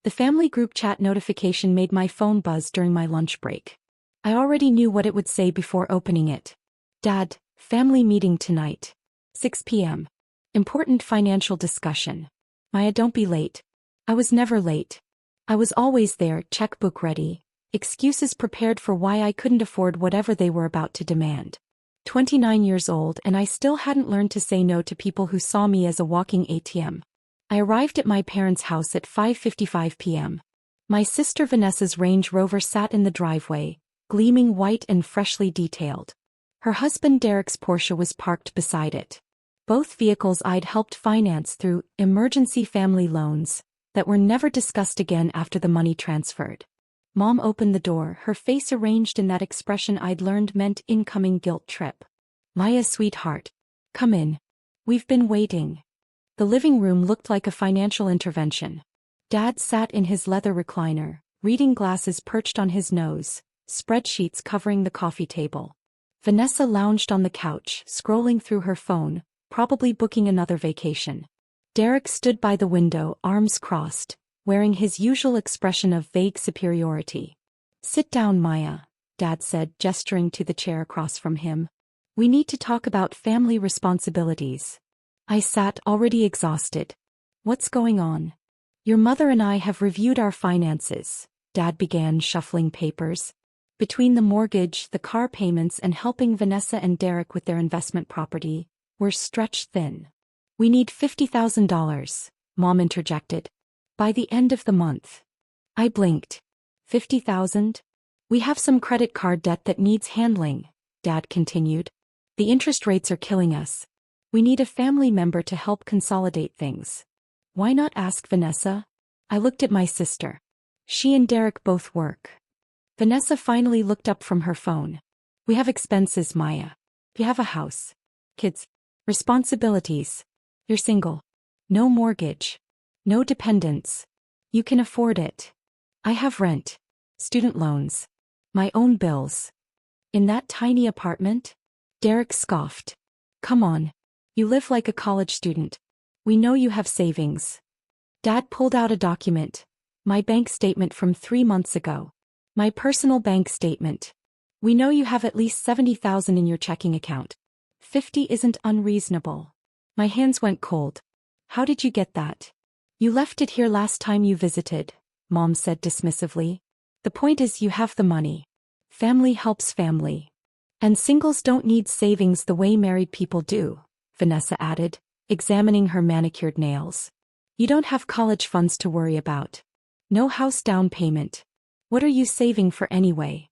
The family group chat notification made my phone buzz during my lunch break. I already knew what it would say before opening it. Dad, family meeting tonight. 6 p.m. Important financial discussion. Maya, don't be late. I was never late. I was always there, checkbook ready. Excuses prepared for why I couldn't afford whatever they were about to demand. 29 years old and I still hadn't learned to say no to people who saw me as a walking ATM. I arrived at my parents' house at 5:55 p.m. My sister Vanessa's Range Rover sat in the driveway, gleaming white and freshly detailed. Her husband Derek's Porsche was parked beside it. Both vehicles I'd helped finance through emergency family loans that were never discussed again after the money transferred. Mom opened the door, her face arranged in that expression I'd learned meant incoming guilt trip. Maya, sweetheart. Come in. We've been waiting. The living room looked like a financial intervention. Dad sat in his leather recliner, reading glasses perched on his nose, spreadsheets covering the coffee table. Vanessa lounged on the couch, scrolling through her phone, probably booking another vacation. Derek stood by the window, arms crossed, wearing his usual expression of vague superiority. Sit down, Maya, Dad said, gesturing to the chair across from him. We need to talk about family responsibilities. I sat, already exhausted. What's going on? Your mother and I have reviewed our finances, Dad began, shuffling papers. Between the mortgage, the car payments, and helping Vanessa and Derek with their investment property, we're stretched thin. We need $50,000, Mom interjected. By the end of the month. I blinked. 50,000? We have some credit card debt that needs handling, Dad continued. The interest rates are killing us. We need a family member to help consolidate things. Why not ask Vanessa? I looked at my sister. She and Derek both work. Vanessa finally looked up from her phone. We have expenses, Maya. You have a house. Kids. Responsibilities. You're single. No mortgage. No dependents. You can afford it. I have rent. Student loans. My own bills. In that tiny apartment? Derek scoffed. Come on. You live like a college student. We know you have savings. Dad pulled out a document. My bank statement from 3 months ago. My personal bank statement. We know you have at least 70,000 in your checking account. 50 isn't unreasonable. My hands went cold. How did you get that? You left it here last time you visited, Mom said dismissively. The point is you have the money. Family helps family. And singles don't need savings the way married people do, Vanessa added, examining her manicured nails. You don't have college funds to worry about. No house down payment. What are you saving for anyway?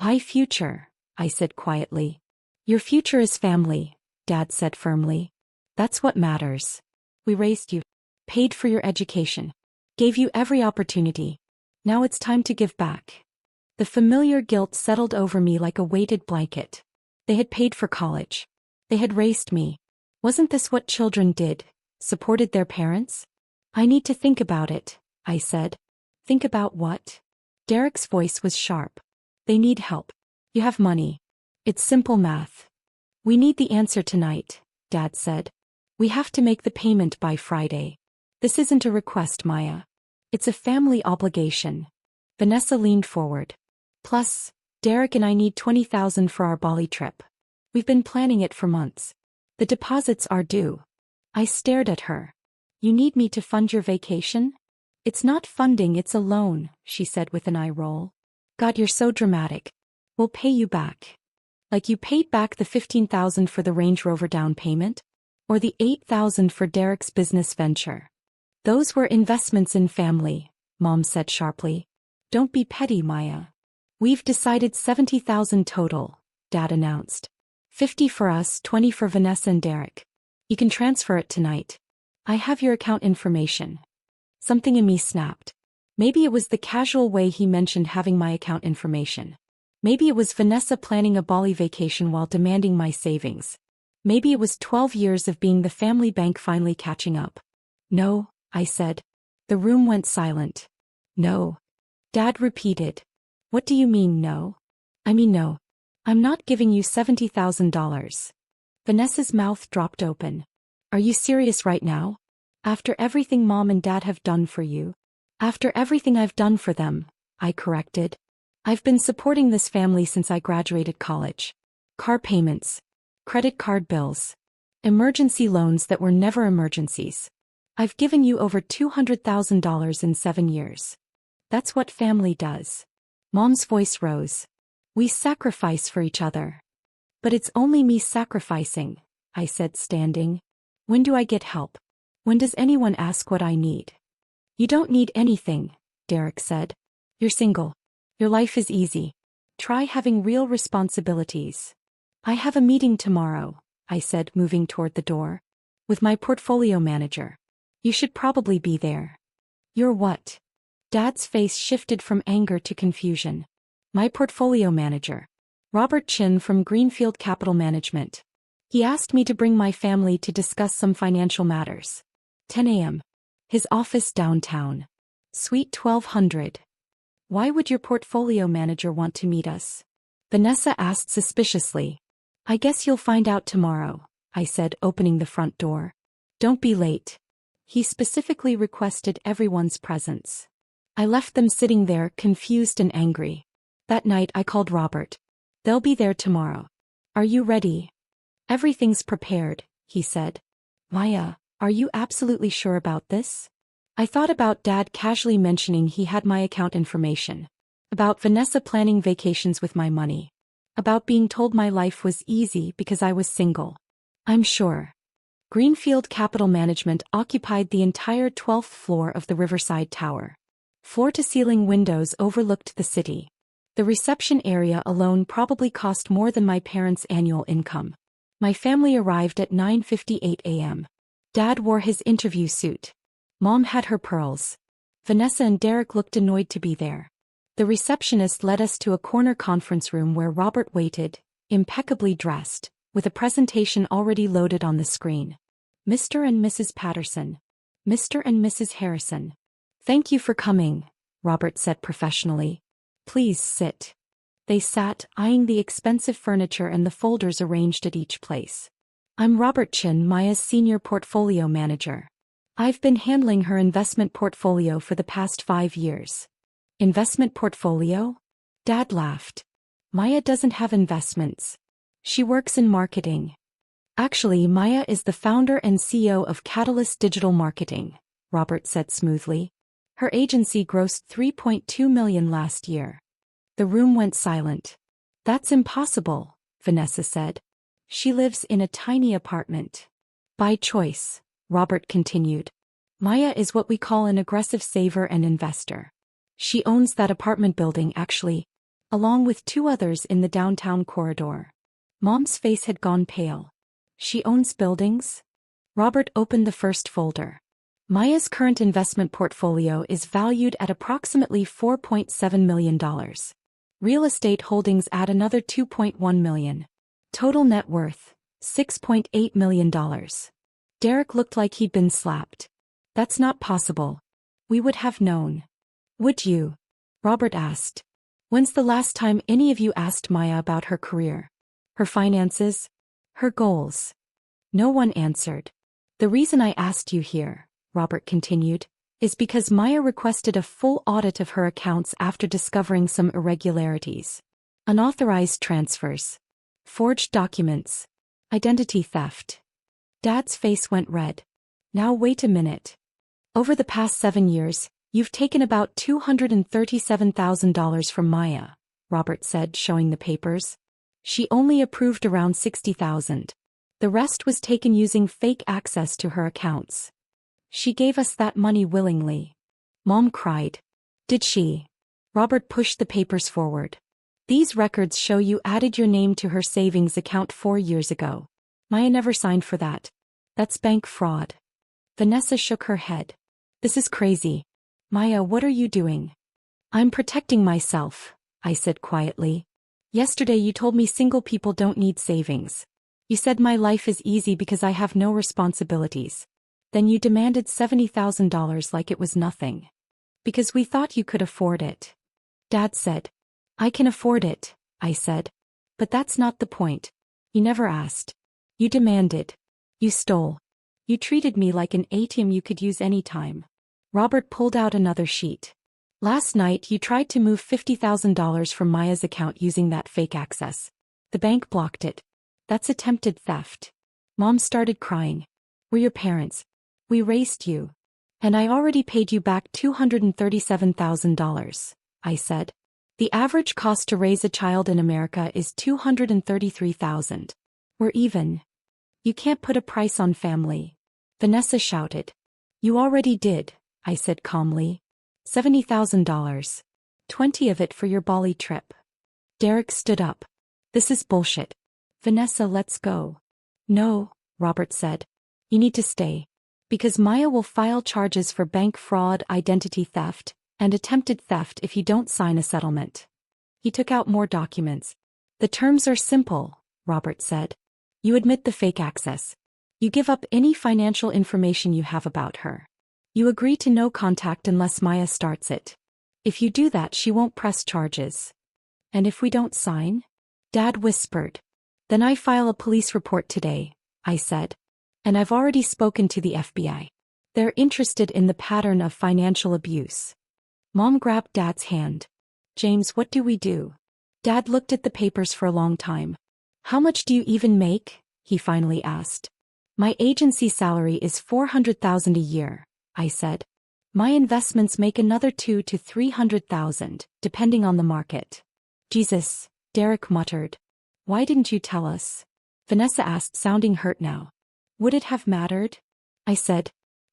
My future, I said quietly. Your future is family, Dad said firmly. That's what matters. We raised you. Paid for your education. Gave you every opportunity. Now it's time to give back. The familiar guilt settled over me like a weighted blanket. They had paid for college. They had raised me. Wasn't this what children did? Supported their parents? I need to think about it, I said. Think about what? Derek's voice was sharp. They need help. You have money. It's simple math. We need the answer tonight, Dad said. We have to make the payment by Friday. This isn't a request, Maya. It's a family obligation. Vanessa leaned forward. Plus, Derek and I need 20,000 for our Bali trip. We've been planning it for months. The deposits are due. I stared at her. You need me to fund your vacation? It's not funding, it's a loan, she said with an eye roll. God, you're so dramatic. We'll pay you back. Like you paid back the 15,000 for the Range Rover down payment? Or the 8,000 for Derek's business venture? Those were investments in family, Mom said sharply. Don't be petty, Maya. We've decided 70,000 total, Dad announced. 50 for us, 20 for Vanessa and Derek. You can transfer it tonight. I have your account information. Something in me snapped. Maybe it was the casual way he mentioned having my account information. Maybe it was Vanessa planning a Bali vacation while demanding my savings. Maybe it was 12 years of being the family bank finally catching up. No, I said. The room went silent. No. Dad repeated. What do you mean, no? I mean no. I'm not giving you $70,000. Vanessa's mouth dropped open. Are you serious right now? After everything Mom and Dad have done for you? After everything I've done for them, I corrected. I've been supporting this family since I graduated college. Car payments, credit card bills, emergency loans that were never emergencies. I've given you over $200,000 in 7 years. That's what family does. Mom's voice rose. We sacrifice for each other. But it's only me sacrificing, I said, standing. When do I get help? When does anyone ask what I need? You don't need anything, Derek said. You're single. Your life is easy. Try having real responsibilities. I have a meeting tomorrow, I said, moving toward the door. With my portfolio manager. You should probably be there. You're what? Dad's face shifted from anger to confusion. My portfolio manager. Robert Chin from Greenfield Capital Management. He asked me to bring my family to discuss some financial matters. 10 a.m. His office downtown. Suite 1200. Why would your portfolio manager want to meet us? Vanessa asked suspiciously. I guess you'll find out tomorrow, I said, opening the front door. Don't be late. He specifically requested everyone's presence. I left them sitting there, confused and angry. That night I called Robert. They'll be there tomorrow. Are you ready? Everything's prepared, he said. Maya, are you absolutely sure about this? I thought about Dad casually mentioning he had my account information. About Vanessa planning vacations with my money. About being told my life was easy because I was single. I'm sure. Greenfield Capital Management occupied the entire 12th floor of the Riverside Tower. Floor-to-ceiling windows overlooked the city. The reception area alone probably cost more than my parents' annual income. My family arrived at 9:58 a.m. Dad wore his interview suit. Mom had her pearls. Vanessa and Derek looked annoyed to be there. The receptionist led us to a corner conference room where Robert waited, impeccably dressed, with a presentation already loaded on the screen. Mr. and Mrs. Patterson. Mr. and Mrs. Harrison. Thank you for coming, Robert said professionally. Please sit. They sat, eyeing the expensive furniture and the folders arranged at each place. I'm Robert Chin, Maya's senior portfolio manager. I've been handling her investment portfolio for the past 5 years. Investment portfolio? Dad laughed. Maya doesn't have investments. She works in marketing. Actually, Maya is the founder and CEO of Catalyst Digital Marketing, Robert said smoothly. Her agency grossed $3.2 million last year. The room went silent. That's impossible, Vanessa said. She lives in a tiny apartment. By choice, Robert continued. Maya is what we call an aggressive saver and investor. She owns that apartment building actually, along with 2 others in the downtown corridor. Mom's face had gone pale. She owns buildings? Robert opened the first folder. Maya's current investment portfolio is valued at approximately $4.7 million. Real estate holdings add another $2.1 million. Total net worth, $6.8 million. Derek looked like he'd been slapped. That's not possible. We would have known. Would you? Robert asked. When's the last time any of you asked Maya about her career? Her finances? Her goals? No one answered. The reason I asked you here, Robert continued, is because Maya requested a full audit of her accounts after discovering some irregularities. Unauthorized transfers. Forged documents. Identity theft. Dad's face went red. Now wait a minute. Over the past 7 years, you've taken about $237,000 from Maya, Robert said, showing the papers. She only approved around $60,000. The rest was taken using fake access to her accounts. She gave us that money willingly. Mom cried. Did she? Robert pushed the papers forward. These records show you added your name to her savings account 4 years ago. Maya never signed for that. That's bank fraud. Vanessa shook her head. This is crazy. Maya, what are you doing? I'm protecting myself, I said quietly. Yesterday you told me single people don't need savings. You said my life is easy because I have no responsibilities. Then you demanded $70,000 like it was nothing. Because we thought you could afford it. Dad said. I can afford it, I said. But that's not the point. You never asked. You demanded. You stole. You treated me like an ATM you could use anytime. Robert pulled out another sheet. Last night you tried to move $50,000 from Maya's account using that fake access. The bank blocked it. That's attempted theft. Mom started crying. We're your parents. We raised you. And I already paid you back $237,000, I said. The average cost to raise a child in America is $233,000. We're even. You can't put a price on family. Vanessa shouted. You already did, I said calmly. $70,000. 20 of it for your Bali trip. Derek stood up. This is bullshit. Vanessa, let's go. No, Robert said. You need to stay. Because Maya will file charges for bank fraud, identity theft, and attempted theft if you don't sign a settlement. He took out more documents. The terms are simple, Robert said. You admit the fake access. You give up any financial information you have about her. You agree to no contact unless Maya starts it. If you do that, she won't press charges. And if we don't sign? Dad whispered. Then I file a police report today, I said. And I've already spoken to the FBI. They're interested in the pattern of financial abuse. Mom grabbed Dad's hand. James, what do we do? Dad looked at the papers for a long time. How much do you even make? He finally asked. My agency salary is $400,000 a year, I said. My investments make another $200,000 to $300,000, depending on the market. Jesus, Derek muttered. Why didn't you tell us? Vanessa asked, sounding hurt now. Would it have mattered? I said.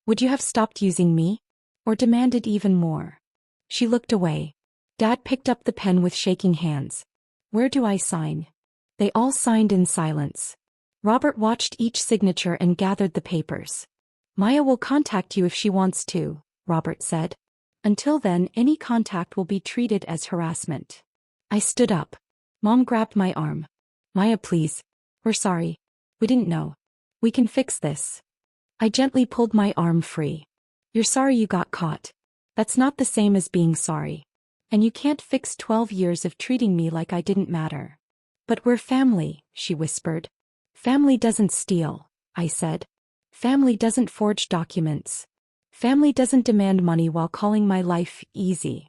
Would you have stopped using me? Or demanded even more? She looked away. Dad picked up the pen with shaking hands. Where do I sign? They all signed in silence. Robert watched each signature and gathered the papers. Maya will contact you if she wants to, Robert said. Until then, any contact will be treated as harassment. I stood up. Mom grabbed my arm. Maya, please. We're sorry. We didn't know. We can fix this. I gently pulled my arm free. You're sorry you got caught. That's not the same as being sorry. And you can't fix 12 years of treating me like I didn't matter. But we're family, she whispered. Family doesn't steal, I said. Family doesn't forge documents. Family doesn't demand money while calling my life easy.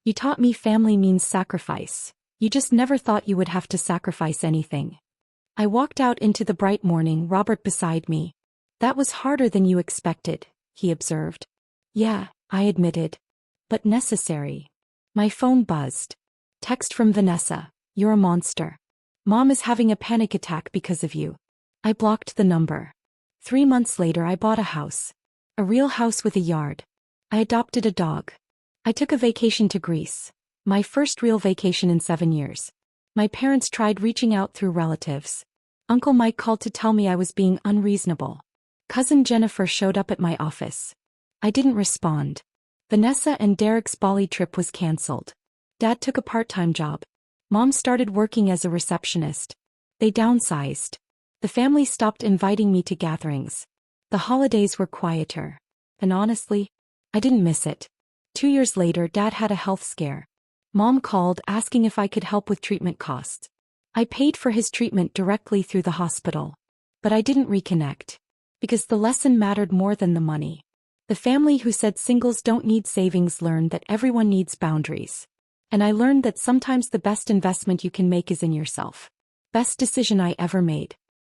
You taught me family means sacrifice. You just never thought you would have to sacrifice anything. I walked out into the bright morning, Robert beside me. That was harder than you expected, he observed. Yeah, I admitted. But necessary. My phone buzzed. Text from Vanessa. You're a monster. Mom is having a panic attack because of you. I blocked the number. 3 months later I bought a house. A real house with a yard. I adopted a dog. I took a vacation to Greece. My first real vacation in 7 years. My parents tried reaching out through relatives. Uncle Mike called to tell me I was being unreasonable. Cousin Jennifer showed up at my office. I didn't respond. Vanessa and Derek's Bali trip was cancelled. Dad took a part-time job. Mom started working as a receptionist. They downsized. The family stopped inviting me to gatherings. The holidays were quieter. And honestly, I didn't miss it. 2 years later, Dad had a health scare. Mom called asking if I could help with treatment costs. I paid for his treatment directly through the hospital. But I didn't reconnect. Because the lesson mattered more than the money. The family who said singles don't need savings learned that everyone needs boundaries. And I learned that sometimes the best investment you can make is in yourself. Best decision I ever made.